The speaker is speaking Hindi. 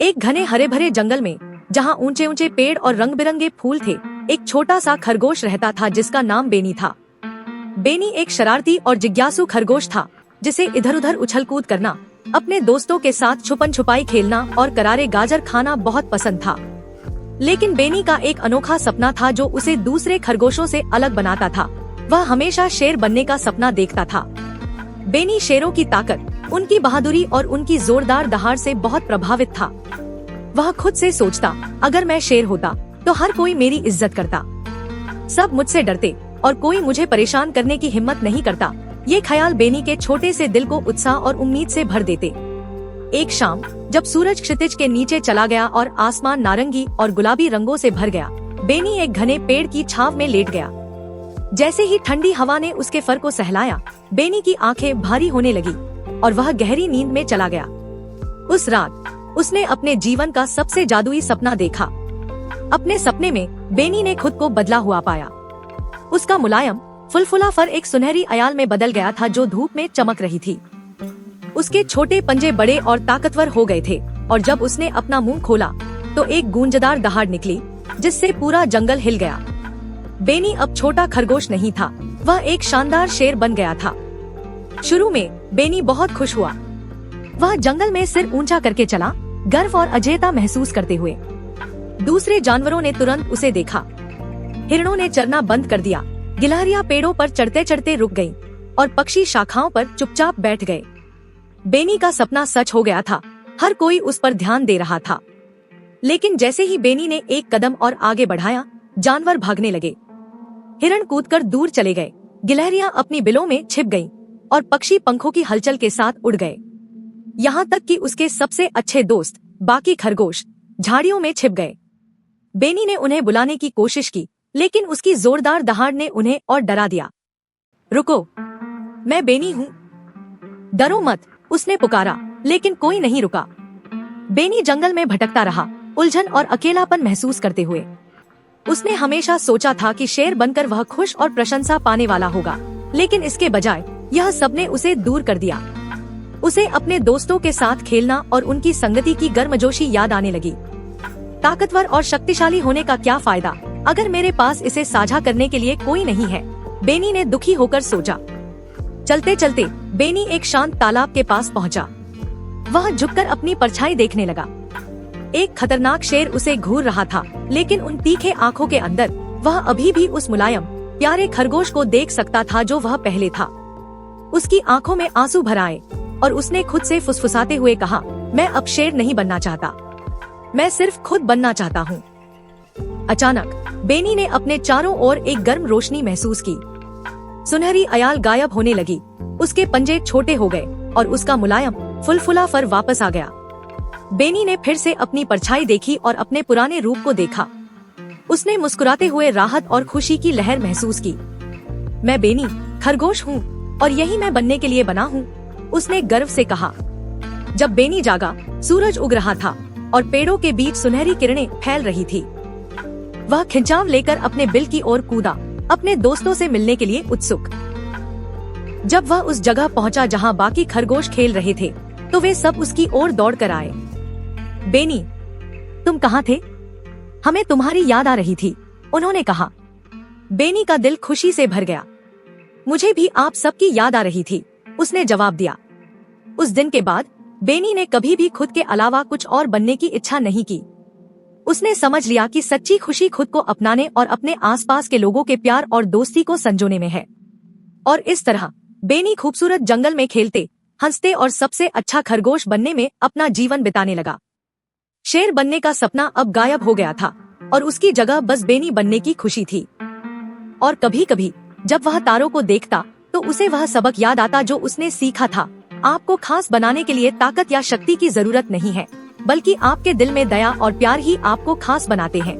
एक घने हरे भरे जंगल में, जहाँ ऊंचे ऊंचे पेड़ और रंग बिरंगे फूल थे, एक छोटा सा खरगोश रहता था जिसका नाम बेनी था। बेनी एक शरारती और जिज्ञासु खरगोश था जिसे इधर उधर उछल कूद करना, अपने दोस्तों के साथ छुपन छुपाई खेलना और करारे गाजर खाना बहुत पसंद था। लेकिन बेनी का एक अनोखा सपना था जो उसे दूसरे खरगोशों से अलग बनाता था। वह हमेशा शेर बनने का सपना देखता था। बेनी शेरों की ताकत, उनकी बहादुरी और उनकी जोरदार दहाड़ से बहुत प्रभावित था। वह खुद से सोचता, अगर मैं शेर होता तो हर कोई मेरी इज्जत करता, सब मुझसे डरते और कोई मुझे परेशान करने की हिम्मत नहीं करता। ये ख्याल बेनी के छोटे से दिल को उत्साह और उम्मीद से भर देते। एक शाम जब सूरज क्षितिज के नीचे चला गया और आसमान नारंगी और गुलाबी रंगों से भर गया, बेनी एक घने पेड़ की छांव में लेट गया। जैसे ही ठंडी हवा ने उसके फर को सहलाया, बेनी की आंखें भारी होने लगी और वह गहरी नींद में चला गया। उस रात उसने अपने जीवन का सबसे जादुई सपना देखा। अपने सपने में बेनी ने खुद को बदला हुआ पाया। उसका मुलायम फुलफुला फर एक सुनहरी अयाल में बदल गया था जो धूप में चमक रही थी। उसके छोटे पंजे बड़े और ताकतवर हो गए थे और जब उसने अपना मुंह खोला तो एक गूंजदार दहाड़ निकली जिससे पूरा जंगल हिल गया। बेनी अब छोटा खरगोश नहीं था, वह एक शानदार शेर बन गया था। शुरू में बेनी बहुत खुश हुआ। वह जंगल में सिर ऊंचा करके चला, गर्व और अजेयता महसूस करते हुए। दूसरे जानवरों ने तुरंत उसे देखा। हिरणों ने चरना बंद कर दिया, गिलहरियां पेड़ों पर चढ़ते चढ़ते रुक गईं और पक्षी शाखाओं पर चुपचाप बैठ गए। बेनी का सपना सच हो गया था, हर कोई उस पर ध्यान दे रहा था। लेकिन जैसे ही बेनी ने एक कदम और आगे बढ़ाया, जानवर भागने लगे। हिरण कूदकर दूर चले गए, गिलहरियां अपनी बिलों में छिप गईं और पक्षी पंखों की हलचल के साथ उड़ गए। यहाँ तक कि उसके सबसे अच्छे दोस्त बाकी खरगोश झाड़ियों में छिप गए। बेनी ने उन्हें बुलाने की कोशिश की, लेकिन उसकी जोरदार दहाड़ ने उन्हें और डरा दिया। रुको, मैं बेनी हूँ, डरो मत, उसने पुकारा, लेकिन कोई नहीं रुका। बेनी जंगल में भटकता रहा, उलझन और अकेलापन महसूस करते हुए। उसने हमेशा सोचा था कि शेर बनकर वह खुश और प्रशंसा पाने वाला होगा, लेकिन इसके बजाय यह सबने उसे दूर कर दिया। उसे अपने दोस्तों के साथ खेलना और उनकी संगति की गर्मजोशी याद आने लगी। ताकतवर और शक्तिशाली होने का क्या फायदा अगर मेरे पास इसे साझा करने के लिए कोई नहीं है, बेनी ने दुखी होकर सोचा। चलते चलते बेनी एक शांत तालाब के पास पहुंचा। वह झुककर अपनी परछाई देखने लगा। एक खतरनाक शेर उसे घूर रहा था, लेकिन उन तीखे आंखों के अंदर वह अभी भी उस मुलायम प्यारे खरगोश को देख सकता था जो वह पहले था। उसकी आंखों में आंसू भर आए और उसने खुद से फुसफुसाते हुए कहा, मैं अब शेर नहीं बनना चाहता, मैं सिर्फ खुद बनना चाहता हूँ। अचानक बेनी ने अपने चारों ओर एक गर्म रोशनी महसूस की। सुनहरी अयाल गायब होने लगी, उसके पंजे छोटे हो गए और उसका मुलायम फुलफुला फर वापस आ गया। बेनी ने फिर से अपनी परछाई देखी और अपने पुराने रूप को देखा। उसने मुस्कुराते हुए राहत और खुशी की लहर महसूस की। मैं बेनी खरगोश हूँ और यही मैं बनने के लिए बना हूँ, उसने गर्व से कहा। जब बेनी जागा, सूरज उग रहा था और पेड़ों के बीच सुनहरी किरणें फैल रही थी। वह खिंचाव लेकर अपने बिल की ओर कूदा, अपने दोस्तों से मिलने के लिए उत्सुक। जब वह उस जगह पहुंचा जहां बाकी खरगोश खेल रहे थे, तो वे सब उसकी ओर दौड़ कर आए। बेनी, तुम कहाँ थे? हमें तुम्हारी याद आ रही थी, उन्होंने कहा। बेनी का दिल खुशी से भर गया। मुझे भी आप सबकी याद आ रही थी, उसने जवाब दिया। उस दिन के बाद बेनी ने कभी भी खुद के अलावा कुछ और बनने की इच्छा नहीं की। उसने समझ लिया कि सच्ची खुशी खुद को अपनाने और अपने आसपास के लोगों के प्यार और दोस्ती को संजोने में है। और इस तरह बेनी खूबसूरत जंगल में खेलते, हंसते और सबसे अच्छा खरगोश बनने में अपना जीवन बिताने लगा। शेर बनने का सपना अब गायब हो गया था और उसकी जगह बस बेनी बनने की खुशी थी। और कभी कभी जब वह तारों को देखता तो उसे वह सबक याद आता जो उसने सीखा था। आपको खास बनाने के लिए ताकत या शक्ति की जरूरत नहीं है, बल्कि आपके दिल में दया और प्यार ही आपको खास बनाते हैं।